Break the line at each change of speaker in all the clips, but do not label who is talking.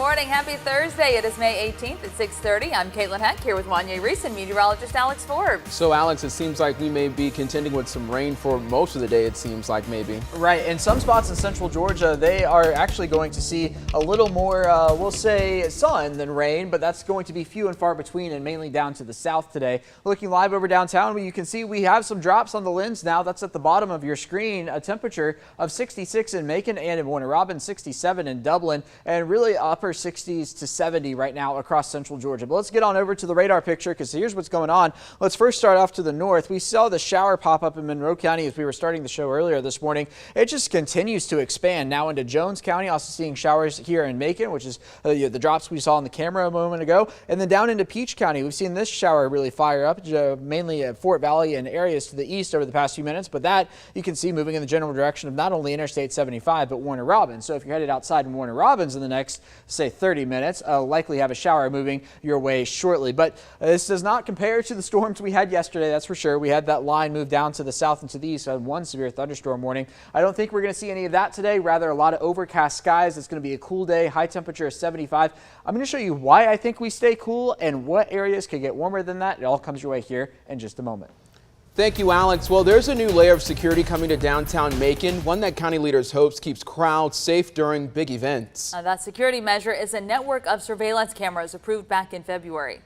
morning. Happy Thursday. It is May 18th at 6:30. I'm Caitlin Heck here with Wanya Reese and meteorologist Alex Forbes.
So, Alex, it seems like we may be contending with some rain for most of the day, it seems like maybe.
Right. In some spots in central Georgia, they are actually going to see a little more, we'll say, sun than rain, but that's going to be few and far between and mainly down to the south today. Looking live over downtown, you can see we have some drops on the lens now. That's at the bottom of your screen. A temperature of 66 in Macon and in Warner Robins, 67 in Dublin, and really upper 60s to 70 right now across central Georgia. But let's get on over to the radar picture because here's what's going on. Let's first start off to the north. We saw the shower pop up in Monroe County as we were starting the show earlier this morning. It just continues to expand now into Jones County. Also seeing showers here in Macon, which is the drops we saw on the camera a moment ago. And then down into Peach County, we've seen this shower really fire up, mainly at Fort Valley and areas to the east over the past few minutes. But that you can see moving in the general direction of not only Interstate 75, but Warner Robins. So if you're headed outside in Warner Robins in the next, say, 30 minutes, likely have a shower moving your way shortly. But this does not compare to the storms we had yesterday, that's for sure. We had that line move down to the south and to the east on one severe thunderstorm warning. I don't think we're going to see any of that today. Rather, a lot of overcast skies. It's going to be a cool day, high temperature of 75. I'm going to show you why I think we stay cool and what areas could get warmer than that. It all comes your way here in just a moment.
Thank you, Alex. Well, there's a new layer of security coming to downtown Macon, one that county leaders hopes keeps crowds safe during big events.
That security measure is a network of surveillance cameras approved back in February.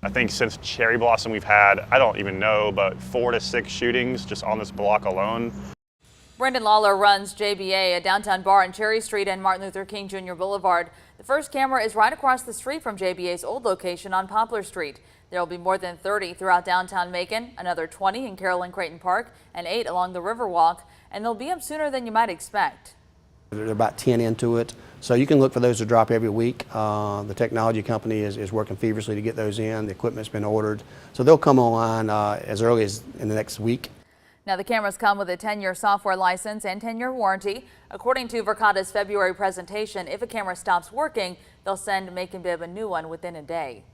I think since Cherry Blossom we've had, I don't even know, but 4 to 6 shootings just on this block alone.
Brendan Lawler runs JBA, a downtown bar on Cherry Street and Martin Luther King Jr. Boulevard. The first camera is right across the street from JBA's old location on Poplar Street. There will be more than 30 throughout downtown Macon, another 20 in Carroll and Creighton Park, and 8 along the Riverwalk, and they'll be up sooner than you might expect.
They're about 10 into it, so you can look for those to drop every week. The technology company is working feverishly to get those in. The equipment's been ordered, so they'll come online as early as in the next week.
Now, the cameras come with a 10-year software license and 10-year warranty. According to Verkada's February presentation, if a camera stops working, they'll send Macon Bib a new one within a day.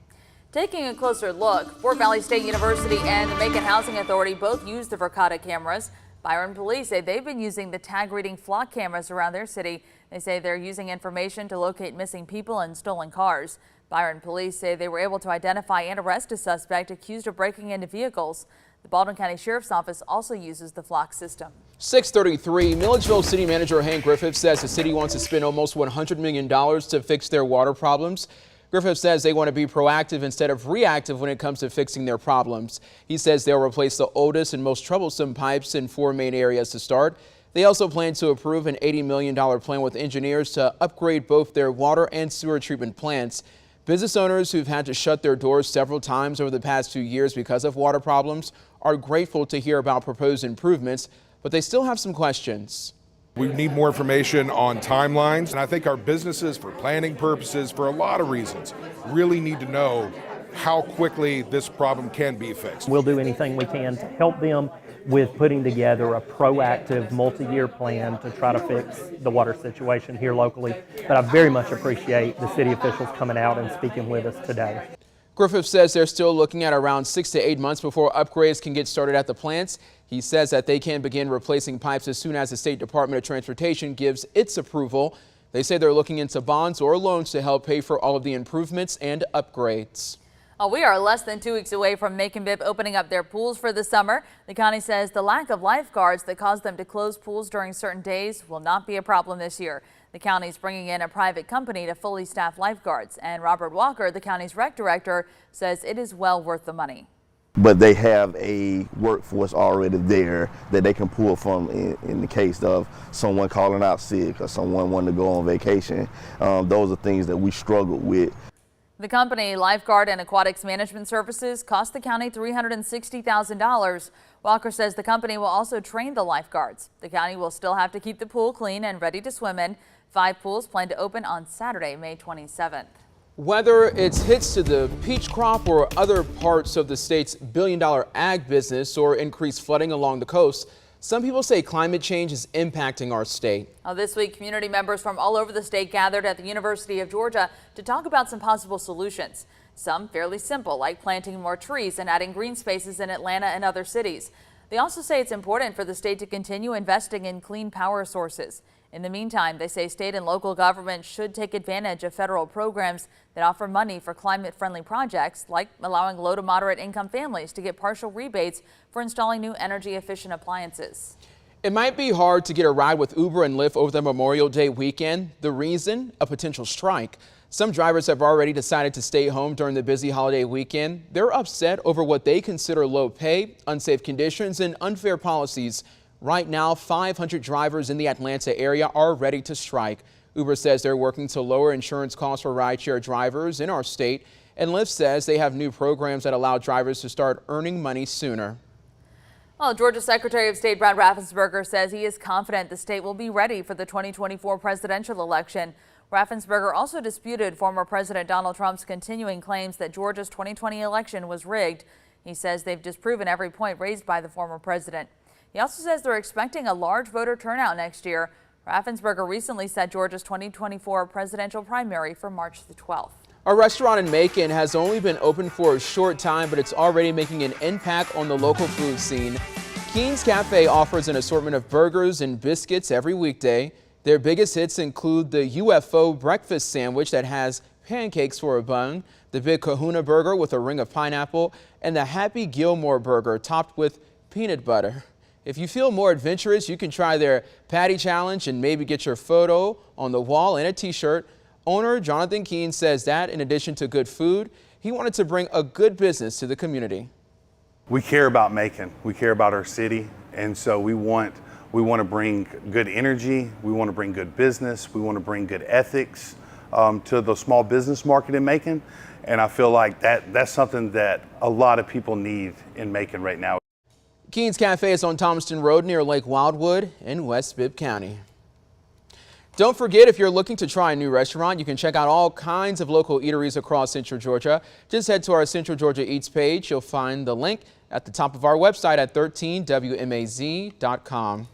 Taking a closer look, Fort Valley State University and the Macon Housing Authority both use the Verkada cameras. Byron police say they've been using the tag-reading flock cameras around their city. They say they're using information to locate missing people and stolen cars. Byron police say they were able to identify and arrest a suspect accused of breaking into vehicles. The Baldwin County Sheriff's Office also uses the flock system.
6:33, Milledgeville City Manager Hank Griffith says the city wants to spend almost $100 million to fix their water problems. Griffith says they want to be proactive instead of reactive when it comes to fixing their problems. He says they'll replace the oldest and most troublesome pipes in 4 main areas to start. They also plan to approve an $80 million plan with engineers to upgrade both their water and sewer treatment plants. Business owners who've had to shut their doors several times over the past 2 years because of water problems are grateful to hear about proposed improvements, but they still have some questions.
We need more information on timelines, and I think our businesses, for planning purposes, for a lot of reasons, really need to know how quickly this problem can be fixed.
We'll do anything we can to help them with putting together a proactive multi-year plan to try to fix the water situation here locally. But I very much appreciate the city officials coming out and speaking with us today.
Griffith says they're still looking at around 6 to 8 months before upgrades can get started at the plants. He says that they can begin replacing pipes as soon as the State Department of Transportation gives its approval. They say they're looking into bonds or loans to help pay for all of the improvements and upgrades.
We are less than 2 weeks away from Macon Bib opening up their pools for the summer. The county says the lack of lifeguards that caused them to close pools during certain days will not be a problem this year. The county's bringing in a private company to fully staff lifeguards, and Robert Walker, the county's rec director, says it is well worth the money.
But they have a workforce already there that they can pull from in the case of someone calling out sick or someone wanting to go on vacation. Those are things that we struggle with.
The company, Lifeguard and Aquatics Management Services, cost the county $360,000. Walker says the company will also train the lifeguards. The county will still have to keep the pool clean and ready to swim in. 5 pools plan to open on Saturday, May 27th.
Whether it's hits to the peach crop or other parts of the state's billion-dollar ag business or increased flooding along the coast, some people say climate change is impacting our state.
This week, community members from all over the state gathered at the University of Georgia to talk about some possible solutions. Some fairly simple, like planting more trees and adding green spaces in Atlanta and other cities. They also say it's important for the state to continue investing in clean power sources. In the meantime, they say state and local governments should take advantage of federal programs that offer money for climate-friendly projects, like allowing low to moderate income families to get partial rebates for installing new energy-efficient appliances.
It might be hard to get a ride with Uber and Lyft over the Memorial Day weekend. The reason? A potential strike. Some drivers have already decided to stay home during the busy holiday weekend. They're upset over what they consider low pay, unsafe conditions, and unfair policies. Right now, 500 drivers in the Atlanta area are ready to strike. Uber says they're working to lower insurance costs for rideshare drivers in our state, and Lyft says they have new programs that allow drivers to start earning money sooner.
Well, Georgia Secretary of State Brad Raffensperger says he is confident the state will be ready for the 2024 presidential election. Raffensperger also disputed former President Donald Trump's continuing claims that Georgia's 2020 election was rigged. He says they've disproven every point raised by the former president. He also says they're expecting a large voter turnout next year. Raffensperger recently set Georgia's 2024 presidential primary for March the 12th.
A restaurant in Macon has only been open for a short time, but it's already making an impact on the local food scene. Keen's Cafe offers an assortment of burgers and biscuits every weekday. Their biggest hits include the UFO breakfast sandwich that has pancakes for a bun, the Big Kahuna burger with a ring of pineapple, and the Happy Gilmore burger topped with peanut butter. If you feel more adventurous, you can try their patty challenge and maybe get your photo on the wall and a t-shirt. Owner Jonathan Keen says that in addition to good food, he wanted to bring a good business to the community.
We care about Macon. We care about our city. And so we want to bring good energy. We want to bring good business. We want to bring good ethics to the small business market in Macon. And I feel like that's something that a lot of people need in Macon right now.
Keen's Cafe is on Thomaston Road near Lake Wildwood in West Bibb County. Don't forget, if you're looking to try a new restaurant, you can check out all kinds of local eateries across Central Georgia. Just head to our Central Georgia Eats page. You'll find the link at the top of our website at 13wmaz.com.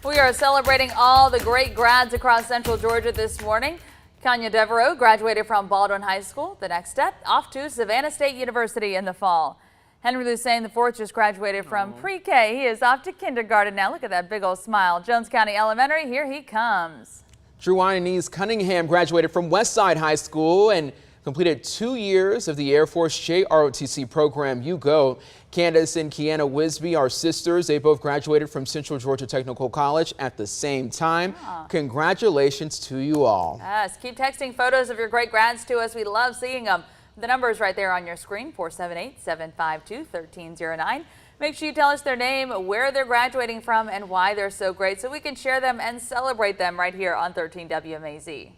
We are celebrating all the great grads across Central Georgia this morning. Kanya Devereaux graduated from Baldwin High School. The next step, off to Savannah State University in the fall. Henry Lucane IV just graduated from pre-K. He is off to kindergarten now. Look at that big old smile. Jones County Elementary, here he comes.
Drew Wynese Cunningham graduated from Westside High School and completed 2 years of the Air Force JROTC program, You Go. Candace and Kiana Wisby are sisters. They both graduated from Central Georgia Technical College at the same time. Congratulations to you all.
Yes, keep texting photos of your great grads to us. We love seeing them. The number is right there on your screen, 478-752-1309. Make sure you tell us their name, where they're graduating from, and why they're so great so we can share them and celebrate them right here on 13 WMAZ.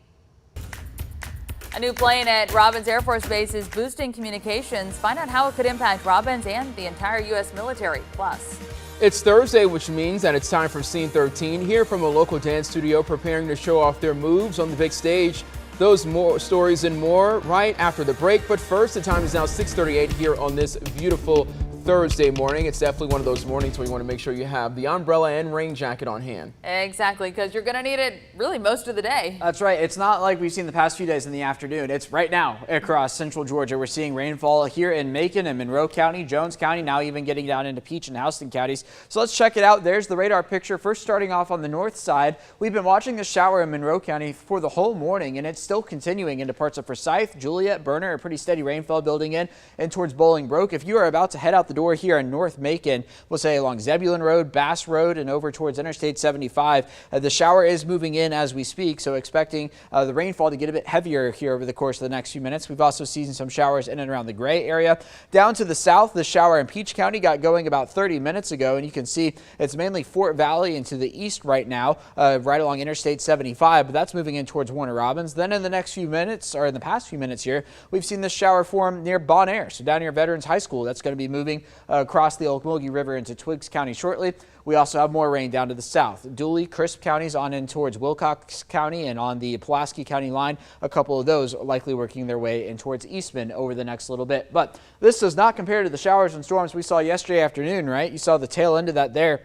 A new plane at Robins Air Force Base is boosting communications. Find out how it could impact Robins and the entire U.S. military. Plus,
it's Thursday, which means that it's time for Scene 13 here from a local dance studio preparing to show off their moves on the big stage. Those more stories and more right after the break. But first, the time is now 6:38 here on this beautiful Thursday morning. It's definitely one of those mornings where you want to make sure you have the umbrella and rain jacket on hand.
Exactly, because you're going to need it really most of the day.
That's right. It's not like we've seen the past few days in the afternoon. It's right now across Central Georgia. We're seeing rainfall here in Macon and Monroe County, Jones County, now even getting down into Peach and Houston counties. So let's check it out. There's the radar picture. First, starting off on the north side, we've been watching the shower in Monroe County for the whole morning, and it's still continuing into parts of Forsyth, Juliet, Berner, a pretty steady rainfall building in and towards Bolingbroke. If you are about to head out the door here in North Macon, we'll say along Zebulon Road, Bass Road, and over towards Interstate 75. The shower is moving in as we speak, so expecting the rainfall to get a bit heavier here over the course of the next few minutes. We've also seen some showers in and around the Gray area. Down to the south, the shower in Peach County got going about 30 minutes ago, and you can see it's mainly Fort Valley and to the east right now, right along Interstate 75, but that's moving in towards Warner Robins. Then in the next few minutes, or in the past few minutes here, we've seen this shower form near Bon Air, so down near Veterans High School. That's going to be moving across the Ocmulgee River into Twiggs County shortly. We also have more rain down to the south. Dooley, Crisp counties on in towards Wilcox County and on the Pulaski County line. A couple of those likely working their way in towards Eastman over the next little bit. But this does not compare to the showers and storms we saw yesterday afternoon, right? You saw the tail end of that there.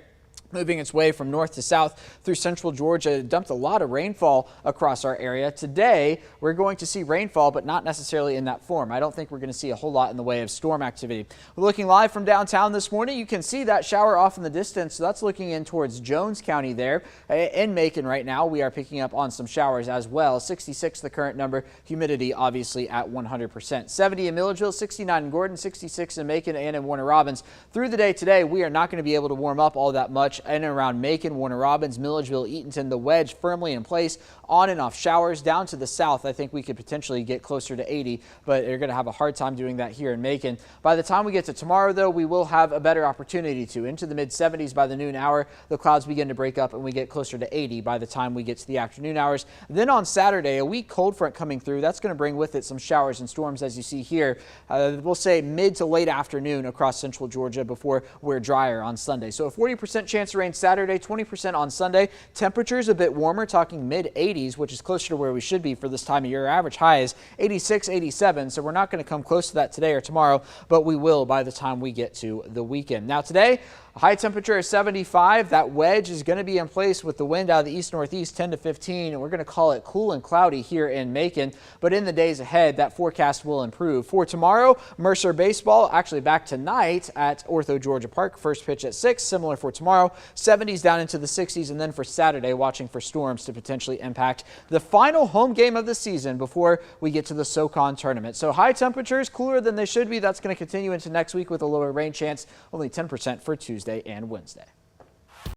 moving its way from north to south through central Georgia. It dumped a lot of rainfall across our area. Today, we're going to see rainfall, but not necessarily in that form. I don't think we're going to see a whole lot in the way of storm activity. We're looking live from downtown this morning. You can see that shower off in the distance. So that's looking in towards Jones County there. In Macon right now, we are picking up on some showers as well. 66 the current number. Humidity obviously at 100%. 70 in Milledgeville, 69 in Gordon, 66 in Macon and in Warner Robins. Through the day today, we are not going to be able to warm up all that much. In and around Macon, Warner Robins, Milledgeville, Eatonton, the wedge firmly in place. On and off showers down to the south. I think we could potentially get closer to 80, but they're going to have a hard time doing that here in Macon. By the time we get to tomorrow, though, we will have a better opportunity to. Into the mid-70s by the noon hour, the clouds begin to break up and we get closer to 80 by the time we get to the afternoon hours. Then on Saturday, a weak cold front coming through. That's going to bring with it some showers and storms, as you see here. We'll say mid to late afternoon across central Georgia before we're drier on Sunday. So a 40% chance of rain Saturday, 20% on Sunday. Temperatures a bit warmer, talking mid-80s, which is closer to where we should be for this time of year. Average high is 86, 87, so we're not going to come close to that today or tomorrow, but we will by the time we get to the weekend. Now today, a high temperature of 75. That wedge is going to be in place with the wind out of the east-northeast 10 to 15, and we're going to call it cool and cloudy here in Macon. But in the days ahead, that forecast will improve. For tomorrow, Mercer baseball actually back tonight at Ortho Georgia Park. First pitch at 6, similar for tomorrow. 70s down into the 60s, and then for Saturday, watching for storms to potentially impact the final home game of the season before we get to the SoCon tournament. So high temperatures, cooler than they should be. That's going to continue into next week with a lower rain chance, only 10% for Tuesday and Wednesday.